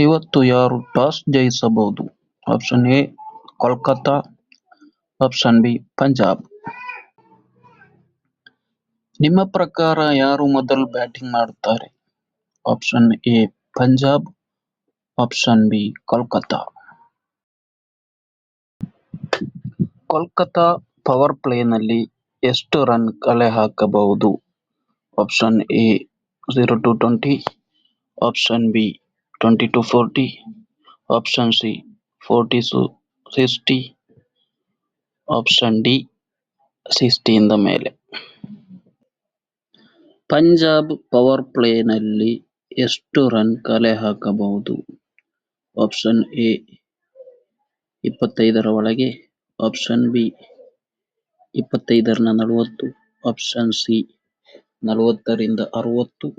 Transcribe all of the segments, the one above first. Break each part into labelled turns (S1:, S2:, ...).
S1: ಇವತ್ತು ಯಾರು ಟಾಸ್ ಜಯಿಸಬಹುದು? Option A Kolkata, option B Punjab. ನಿಮ್ಮ ಪ್ರಕಾರ ಯಾರು ಮೊದಲು ಬ್ಯಾಟಿಂಗ್ ಮಾಡುತ್ತಾರೆ? Option A Punjab, option B Kolkata. Kolkata power ಪ್ಲೇನಲ್ಲಿ ಎಷ್ಟು ರನ್ ಕಲೆ ಹಾಕಬಹುದು? Option A 0-20, option B 20-40, option C 40-60, option D 60 ಇಂದ ಮೇಲೆ. ಪಂಜಾಬ್ ಪವರ್ ಪ್ಲೇನಲ್ಲಿ ಎಷ್ಟು ರನ್ ಕಲೆ ಹಾಕಬಹುದು? ಆಪ್ಷನ್ ಎ 25 ಒಳಗೆ, option B 25-40, option C 40-60,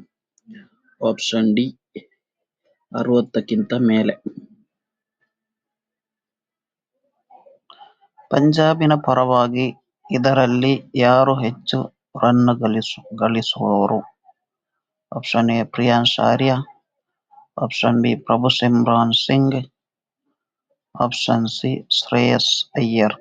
S1: option D 60ಕ್ಕಿಂತ ಮೇಲೆ. ಪಂಜಾಬಿನ ಪರವಾಗಿ ಇದರಲ್ಲಿ ಯಾರು ಹೆಚ್ಚು ರನ್ ಗಳಿಸುವವರು? Option A Priyansh Arya, option B Prabhsimran Singh, option C Shreyas Iyer.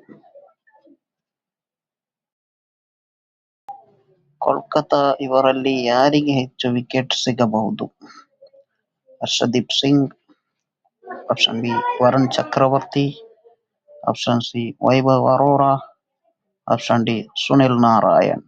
S1: Kolkata ಇವರಲ್ಲಿ ಯಾರಿಗೆ ಹೆಚ್ಚು ವಿಕೆಟ್ ಸಿಗಬಹುದು? Harshdeep Singh, option B Varun Chakravarthy, option C Vaibhav Arora, option D Sunil Narayan.